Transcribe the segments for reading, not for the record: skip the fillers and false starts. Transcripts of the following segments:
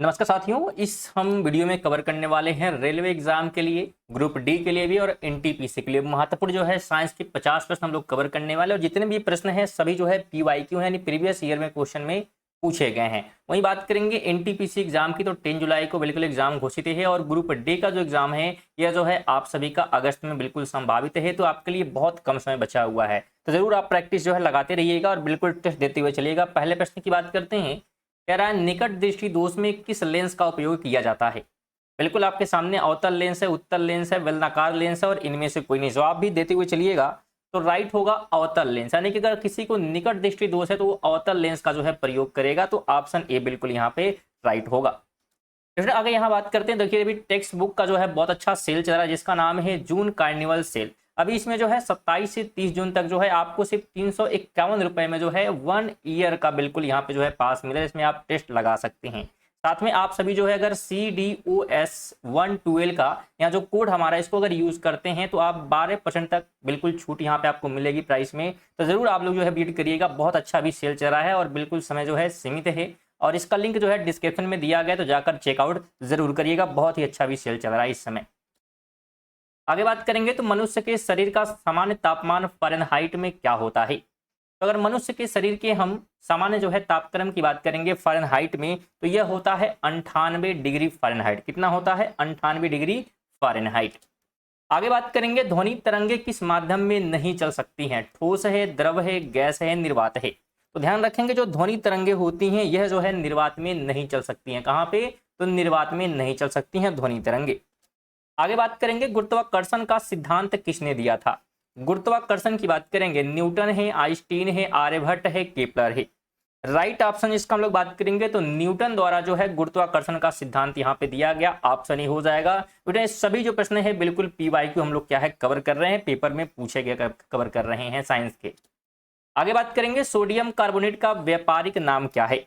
नमस्कार साथियों, इस हम वीडियो में कवर करने वाले हैं रेलवे एग्जाम के लिए, ग्रुप डी के लिए भी और एनटीपीसी के लिए महत्वपूर्ण जो है साइंस के 50 प्रश्न हम लोग कवर करने वाले। और जितने भी प्रश्न हैं सभी जो है पीवाईक्यू है, यानी प्रीवियस ईयर में क्वेश्चन में पूछे गए हैं। वहीं बात करेंगे एनटीपीसी एग्जाम की, तो 10 जुलाई को बिल्कुल एग्जाम घोषित है और ग्रुप डी का जो एग्जाम है यह जो है आप सभी का अगस्त में बिल्कुल संभावित है। तो आपके लिए बहुत कम समय बचा हुआ है, तो जरूर आप प्रैक्टिस जो है लगाते रहिएगा और बिल्कुल टेस्ट देते हुए चलिएगा। पहले प्रश्न की बात करते हैं। कह रहा है निकट दृष्टि दोष में किस लेंस का उपयोग किया जाता है। बिल्कुल आपके सामने अवतल लेंस है, उत्तल लेंस है, बेलनाकार लेंस है और इनमें से कोई नहीं। जवाब भी देते हुए चलिएगा। तो राइट होगा अवतल लेंस, यानी कि अगर किसी को निकट दृष्टि दोष है तो वो अवतल लेंस का जो है प्रयोग करेगा। तो ऑप्शन ए बिल्कुल यहाँ पे राइट होगा। फिर आगे यहाँ बात करते हैं। देखिए अभी टेक्स्ट बुक का जो है बहुत अच्छा सेल चल रहा है जिसका नाम है जून कार्निवल सेल। अभी इसमें जो है 27 से 30 जून तक जो है आपको सिर्फ 351 रुपए में जो है 1 ईयर का बिल्कुल यहाँ पे जो है पास मिला है। इसमें आप टेस्ट लगा सकते हैं। साथ में आप सभी जो है अगर CDOS 112 का यहाँ जो कोड हमारा इसको अगर यूज करते हैं तो आप 12% तक बिल्कुल छूट यहाँ पे आपको मिलेगी प्राइस में। तो जरूर आप लोग जो है बीट करिएगा। बहुत अच्छा अभी सेल चल रहा है और बिल्कुल समय जो है सीमित है और इसका लिंक जो है डिस्क्रिप्शन में दिया गया है, तो जाकर चेकआउट जरूर करिएगा। बहुत ही अच्छा भी सेल चल रहा है इस समय। आगे बात करेंगे तो मनुष्य के शरीर का सामान्य तापमान फ़ारेनहाइट में क्या होता है। तो अगर मनुष्य के शरीर के हम सामान्य जो है तापक्रम की बात करेंगे फ़ारेनहाइट में, तो यह होता है 98 डिग्री फ़ारेनहाइट। कितना होता है? 98 डिग्री फ़ारेनहाइट। आगे बात करेंगे ध्वनि तरंगे किस माध्यम में नहीं चल सकती हैं। ठोस है, द्रव है, गैस है, निर्वात है। तो ध्यान रखेंगे जो ध्वनि तरंगे होती हैं यह जो है निर्वात में नहीं चल सकती हैं। कहाँ पे? तो निर्वात में नहीं चल सकती हैं ध्वनि तरंगे। आगे बात करेंगे गुरुत्वाकर्षण का सिद्धांत किसने दिया था। गुरुत्वाकर्षण की बात करेंगे न्यूटन है, आइंस्टीन है, आर्यभट्ट है, केपलर है। राइट ऑप्शन इसका हम लोग बात करेंगे तो न्यूटन द्वारा जो है गुरुत्वाकर्षण का सिद्धांत यहाँ पे दिया गया। ऑप्शन ही हो जाएगा। बेटा सभी जो प्रश्न है बिल्कुल पीवाईक्यू हम लोग क्या है कवर कर रहे हैं, पेपर में पूछे गए कवर कर रहे हैं साइंस के। आगे बात करेंगे सोडियम कार्बोनेट का व्यापारिक नाम क्या है।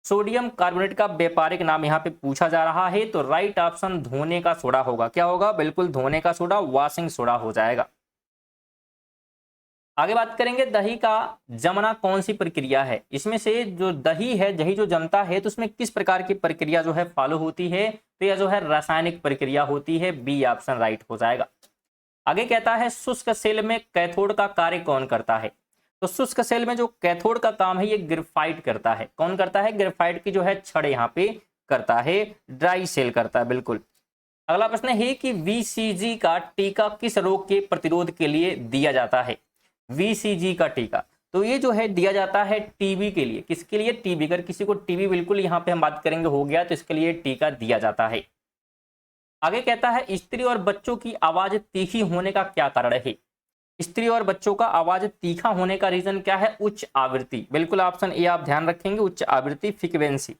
सोडियम कार्बोनेट का व्यापारिक नाम यहाँ पे पूछा जा रहा है, तो राइट ऑप्शन धोने का सोडा होगा। क्या होगा? बिल्कुल धोने का सोडा, वॉशिंग सोडा हो जाएगा। आगे बात करेंगे दही का जमना कौन सी प्रक्रिया है। इसमें से जो दही है, दही जो जमता है तो उसमें किस प्रकार की प्रक्रिया जो है फॉलो होती है। तो यह जो है रासायनिक प्रक्रिया होती है। बी ऑप्शन राइट हो जाएगा। आगे कहता है शुष्क सेल में कैथोड का कार्य कौन करता है। तो शुष्क सेल में जो कैथोड का काम है ये ग्रेफाइट करता है। कौन करता है? ग्रेफाइट की जो है छड़ यहाँ पे करता है। ड्राई सेल करता है बिल्कुल। अगला प्रश्न है कि VCG का टीका किस रोग के प्रतिरोध के लिए दिया जाता है। VCG का टीका तो ये जो है दिया जाता है टीबी के लिए। किसके लिए? टीबी। अगर किसी को टीबी बिल्कुल यहाँ पे हम बात करेंगे हो गया तो इसके लिए टीका दिया जाता है। आगे कहता है स्त्री और बच्चों की आवाज तीखी होने का क्या कारण है। स्त्री और बच्चों का आवाज तीखा होने का रीजन क्या है? उच्च आवृत्ति। बिल्कुल ऑप्शन ए आप ध्यान रखेंगे, उच्च आवृत्ति, फ्रीक्वेंसी।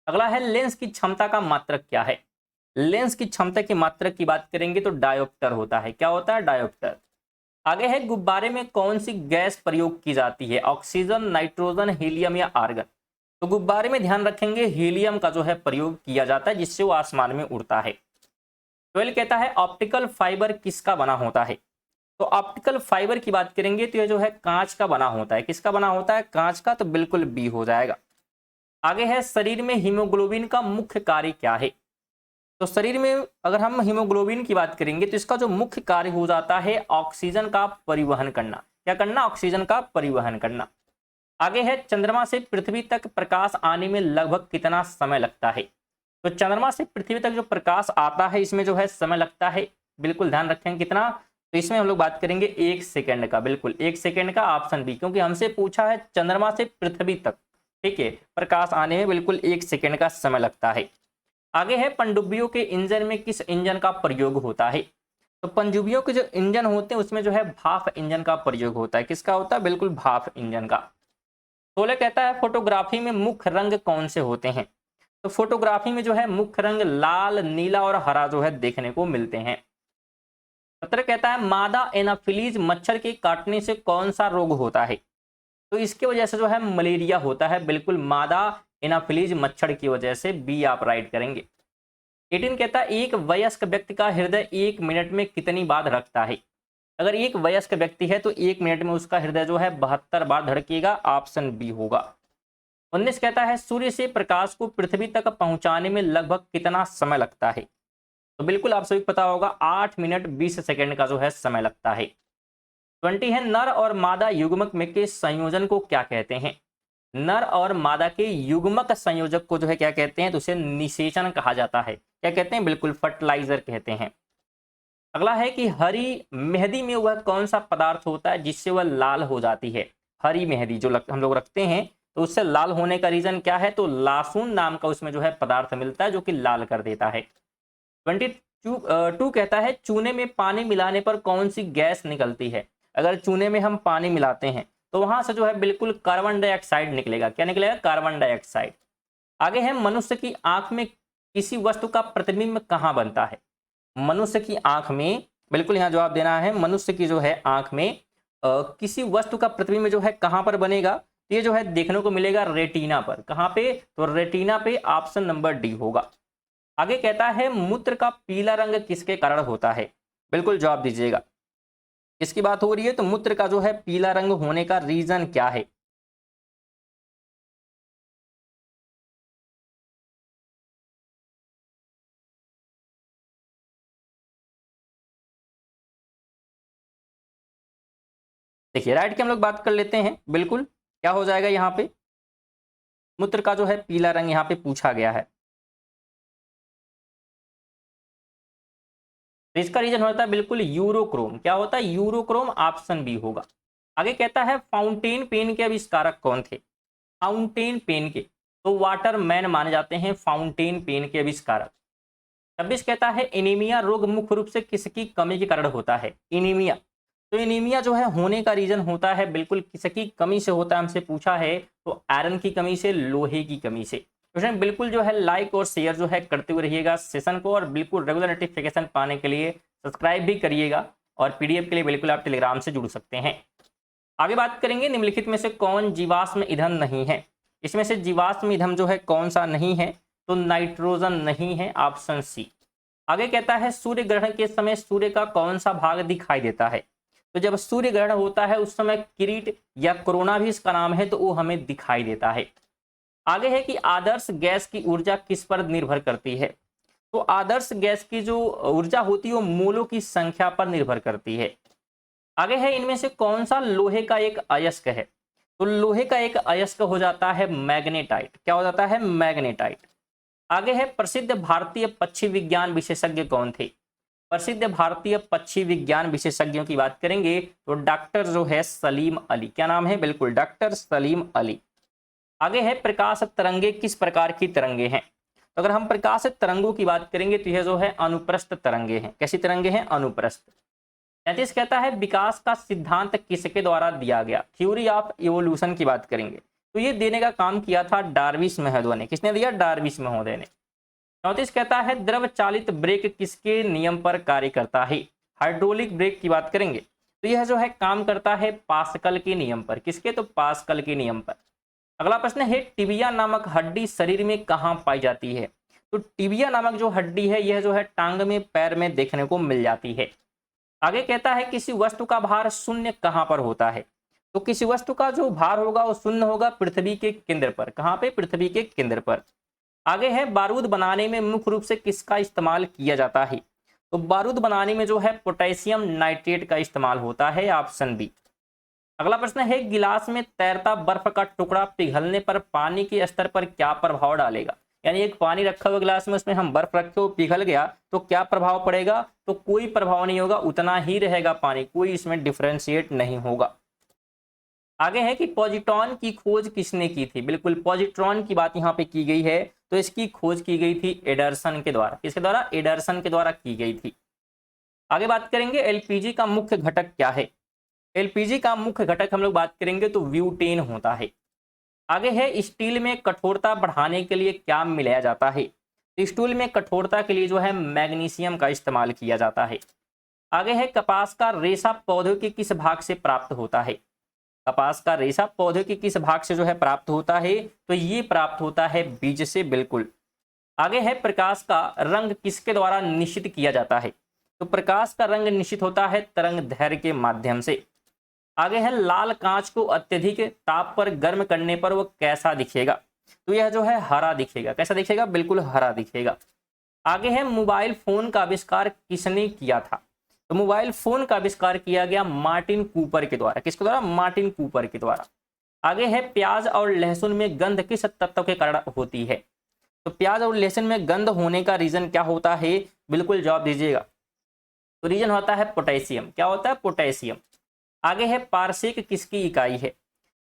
अगला है लेंस की क्षमता का मात्रक क्या है। लेंस की क्षमता की मात्रक की बात करेंगे तो डायोप्टर होता है। क्या होता है? डायोप्टर। आगे है गुब्बारे में कौन सी गैस प्रयोग की जाती है। ऑक्सीजन, नाइट्रोजन, हीलियम या आर्गन। तो गुब्बारे में ध्यान रखेंगे हीलियम का जो है प्रयोग किया जाता है जिससे वो आसमान में उड़ता है। 12 कहता है ऑप्टिकल फाइबर किसका बना होता है। तो ऑप्टिकल फाइबर की बात करेंगे तो ये जो है कांच का बना होता है। किसका बना होता है? कांच का। तो बिल्कुल बी हो जाएगा। आगे है शरीर में हीमोग्लोबिन का मुख्य कार्य क्या है। तो शरीर में अगर हम हीमोग्लोबिन की बात करेंगे तो इसका जो मुख्य कार्य हो जाता है ऑक्सीजन का परिवहन करना। क्या करना? ऑक्सीजन का परिवहन करना। आगे है चंद्रमा से पृथ्वी तक प्रकाश आने में लगभग कितना समय लगता है। तो चंद्रमा से पृथ्वी तक जो प्रकाश आता है इसमें जो है समय लगता है। बिल्कुल ध्यान रखें कितना। तो इसमें हम लोग बात करेंगे 1 सेकेंड का। बिल्कुल 1 सेकेंड का, ऑप्शन बी, क्योंकि हमसे पूछा है चंद्रमा से पृथ्वी तक, ठीक है, प्रकाश आने में बिल्कुल 1 सेकेंड का समय लगता है। आगे है पनडुब्बियों के इंजन में किस इंजन का प्रयोग होता है। तो पनडुब्बियों के जो इंजन होते हैं उसमें जो है भाप इंजन का प्रयोग होता है। किसका होता है? बिल्कुल भाप इंजन का। 16 कहता है फोटोग्राफी में मुख्य रंग कौन से होते हैं। तो फोटोग्राफी में जो है मुख्य रंग लाल, नीला और हरा जो है देखने को मिलते हैं। 17 कहता है मादा एनाफिलीज मच्छर के काटने से कौन सा रोग होता है। तो इसकी वजह से जो है मलेरिया होता है। बिल्कुल मादा एनाफिलीज मच्छर की वजह से, बी आप राइट करेंगे। 18 कहता है एक वयस्क व्यक्ति का हृदय 1 मिनट में कितनी बार धड़कता है। अगर एक वयस्क व्यक्ति है तो 1 मिनट में उसका हृदय जो है 72 बार धड़केगा। ऑप्शन बी होगा। 19 कहता है सूर्य से प्रकाश को पृथ्वी तक पहुंचाने में लगभग कितना समय लगता है? तो बिल्कुल आप सभी को पता होगा 8 मिनट 20 सेकंड का जो है समय लगता है। 20 है नर और मादा युग्मक में के संयोजन को क्या कहते हैं? नर और मादा के युग्मक संयोजक को जो है क्या कहते हैं? तो उसे निषेचन कहा जाता है। क्या कहते हैं? बिल्कुल फर्टिलाइजर कहते हैं। अगला है कि हरी मेहंदी में वह कौन सा पदार्थ होता है जिससे वह लाल हो जाती है? हरी मेहंदी जो हम लोग रखते हैं तो उससे लाल होने का रीजन क्या है? तो लासुन नाम का उसमें जो है पदार्थ मिलता है जो कि लाल कर देता है। 22 कहता है चूने में पानी मिलाने पर कौन सी गैस निकलती है? अगर चूने में हम पानी मिलाते हैं तो वहां से जो है बिल्कुल कार्बन डाइऑक्साइड निकलेगा। क्या निकलेगा? Carbon dioxide. आगे है मनुष्य की आंख में किसी वस्तु का प्रतिबिंब कहाँ बनता है? मनुष्य की आंख में, बिल्कुल यहाँ जवाब देना है, मनुष्य की जो है आंख में किसी वस्तु का प्रतिबिंब जो है कहां पर बनेगा? ये जो है देखने को मिलेगा रेटिना पर। कहां पे? तो रेटिना पे। ऑप्शन नंबर डी होगा। आगे कहता है मूत्र का पीला रंग किसके कारण होता है? बिल्कुल जवाब दीजिएगा। किसकी बात हो रही है? तो मूत्र का जो है पीला रंग होने का रीजन क्या है? देखिए राइट की हम लोग बात कर लेते हैं। बिल्कुल क्या हो जाएगा यहाँ पे? मूत्र का जो है पीला रंग यहाँ पे पूछा गया है, तो इसका रीजन होता है बिल्कुल यूरोक्रोम। क्या होता है? यूरोक्रोम। ऑप्शन बी होगा। आगे कहता है फाउंटेन पेन के आविष्कारक कौन थे? फाउंटेन पेन के तो वाटरमैन माने जाते हैं फाउंटेन पेन के आविष्कारक। 26 कहता है एनीमिया रोग मुख्य रूप से किसकी कमी के कारण होता है? एनीमिया, तो एनीमिया जो है होने का रीजन होता है बिल्कुल किसकी कमी से होता है? हमसे पूछा है तो आयरन की कमी से, लोहे की कमी से। क्वेश्चन बिल्कुल जो है लाइक और शेयर जो है करते हुए रहिएगा सेशन को, और बिल्कुल रेगुलर नोटिफिकेशन पाने के लिए सब्सक्राइब भी करिएगा, और पीडीएफ के लिए बिल्कुल आप टेलीग्राम से जुड़ सकते हैं। आगे बात करेंगे निम्नलिखित में से कौन जीवाश्म ईंधन नहीं है? इसमें से जीवाश्म ईंधन जो है कौन सा नहीं है? तो नाइट्रोजन नहीं है। Option C. आगे कहता है सूर्य ग्रहण के समय सूर्य का कौन सा भाग दिखाई देता है? तो जब सूर्य ग्रहण होता है उस समय किरीट या कोरोना भी इसका नाम है, तो वो हमें दिखाई देता है। आगे है कि आदर्श गैस की ऊर्जा किस पर निर्भर करती है? तो आदर्श गैस की जो ऊर्जा होती है वो मोलों की संख्या पर निर्भर करती है। आगे है इनमें से कौन सा लोहे का एक अयस्क है? तो लोहे का एक अयस्क हो जाता है मैग्नेटाइट। क्या हो जाता है? मैग्नेटाइट। आगे है प्रसिद्ध भारतीय पक्षी विज्ञान विशेषज्ञ कौन थे? प्रसिद्ध भारतीय पक्षी विज्ञान विशेषज्ञों की बात करेंगे तो डॉक्टर जो है सलीम अली। क्या नाम है? बिल्कुल डॉक्टर सलीम अली। आगे है प्रकाश तरंगे किस प्रकार की तरंगे हैं? तो अगर हम प्रकाश तरंगों की बात करेंगे तो यह जो है अनुप्रस्थ तरंगे हैं। कैसी तरंगे हैं? अनुप्रस्थ। 35 कहता है विकास का सिद्धांत किसके द्वारा दिया गया? थ्योरी ऑफ इवोल्यूशन की बात करेंगे तो ये देने का काम किया था डार्विस महोदय ने। किसने दिया? डार्विस महोदय ने। 34 कहता है द्रव चालित ब्रेक किसके नियम पर कार्य करता है? हाइड्रोलिक ब्रेक की बात करेंगे तो यह जो है काम करता है पास्कल के नियम पर। किसके? तो पास्कल के नियम पर। अगला प्रश्न है टिबिया नामक हड्डी शरीर में कहाँ पाई जाती है? तो टिबिया नामक जो हड्डी है यह जो है टांग में, पैर में देखने को मिल जाती है। आगे कहता है किसी वस्तु का भार शून्य कहाँ पर होता है? तो किसी वस्तु का जो भार होगा वो शून्य होगा पृथ्वी के केंद्र पर। कहाँ पे? पृथ्वी के केंद्र पर। आगे है बारूद बनाने में मुख्य रूप से किसका इस्तेमाल किया जाता है? तो बारूद बनाने में जो है पोटेशियम नाइट्रेट का इस्तेमाल होता है। Option B. अगला प्रश्न है गिलास में तैरता बर्फ का टुकड़ा पिघलने पर पानी के स्तर पर क्या प्रभाव डालेगा? यानी एक पानी रखा हुआ गिलास में, उसमें हम बर्फ रखे हो, पिघल गया तो क्या प्रभाव पड़ेगा? तो कोई प्रभाव नहीं होगा, उतना ही रहेगा पानी, कोई इसमें डिफरेंशिएट नहीं होगा। आगे है कि पॉजिट्रॉन की खोज किसने की थी? बिल्कुल पॉजिट्रॉन की बात यहाँ पे की गई है, तो इसकी खोज की गई थी एडरसन के द्वारा। किसके द्वारा? एडरसन के द्वारा की गई थी। आगे बात करेंगे एलपीजी का मुख्य घटक क्या है? एलपीजी का मुख्य घटक हम लोग बात करेंगे तो ब्यूटेन होता है। आगे है स्टील में कठोरता बढ़ाने के लिए क्या मिलाया जाता है? तो स्टील में कठोरता के लिए जो है मैग्नीशियम का इस्तेमाल किया जाता है। आगे है कपास का रेशा पौधे के किस भाग से प्राप्त होता है? कपास का रेशा पौधे के किस भाग से जो है प्राप्त होता है? तो ये प्राप्त होता है बीज से। बिल्कुल। आगे है प्रकाश का रंग किसके द्वारा निश्चित किया जाता है? तो प्रकाश का रंग निश्चित होता है तरंग दैर्घ्य के माध्यम से। आगे है लाल कांच को अत्यधिक ताप पर गर्म करने पर वो कैसा दिखेगा? तो यह जो है हरा दिखेगा। कैसा दिखेगा? बिल्कुल हरा दिखेगा। आगे है मोबाइल फोन का आविष्कार किसने किया था? तो मोबाइल फोन का आविष्कार किया गया मार्टिन कूपर के द्वारा। किसके द्वारा? मार्टिन कूपर के द्वारा। आगे है प्याज और लहसुन में गंध किस तत्व के कारण होती है? तो प्याज और लहसुन में गंध होने का रीजन क्या होता है? बिल्कुल जवाब दीजिएगा। तो रीजन होता है पोटेशियम। क्या होता है? पोटेशियम। आगे है पारसेक किसकी इकाई है?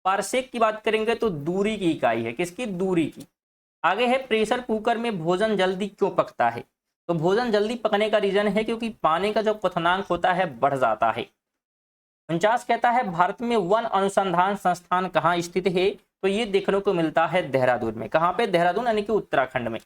पारसेक की बात करेंगे तो दूरी की इकाई है। किसकी? दूरी की। आगे है प्रेशर कुकर में भोजन जल्दी क्यों पकता है? तो भोजन जल्दी पकने का रीजन है क्योंकि पानी का जो क्वथनांक होता है बढ़ जाता है। 49 कहता है भारत में वन अनुसंधान संस्थान कहाँ स्थित है? तो ये देखने को मिलता है देहरादून में। कहाँ पे? देहरादून यानी कि उत्तराखंड में।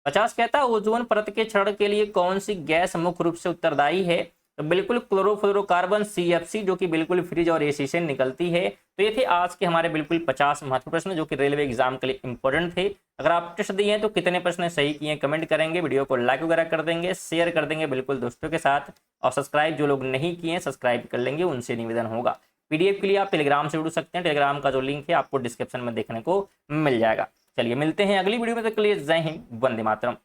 50 कहता है ओजोन परत के क्षरण के लिए कौन सी गैस मुख्य रूप से उत्तरदायी है? तो बिल्कुल क्लोरोफ्लोरोकार्बन CFC, जो कि बिल्कुल फ्रिज और एसी से निकलती है। तो ये थे आज के हमारे बिल्कुल 50 महत्वपूर्ण प्रश्न जो कि रेलवे एग्जाम के लिए इंपॉर्टेंट थे। अगर आप टेस्ट दिए हैं तो कितने प्रश्न सही किए कमेंट करेंगे, वीडियो को लाइक वगैरह कर देंगे, शेयर कर देंगे बिल्कुल दोस्तों के साथ, और सब्सक्राइब जो लोग नहीं किए सब्सक्राइब कर लेंगे, उनसे निवेदन होगा। PDF के लिए आप टेलीग्राम से जुड़ सकते हैं। टेलीग्राम का जो लिंक है आपको डिस्क्रिप्शन में देखने को मिल जाएगा। चलिए मिलते हैं अगली वीडियो में, तक के लिए जय हिंद, वंदे मातरम।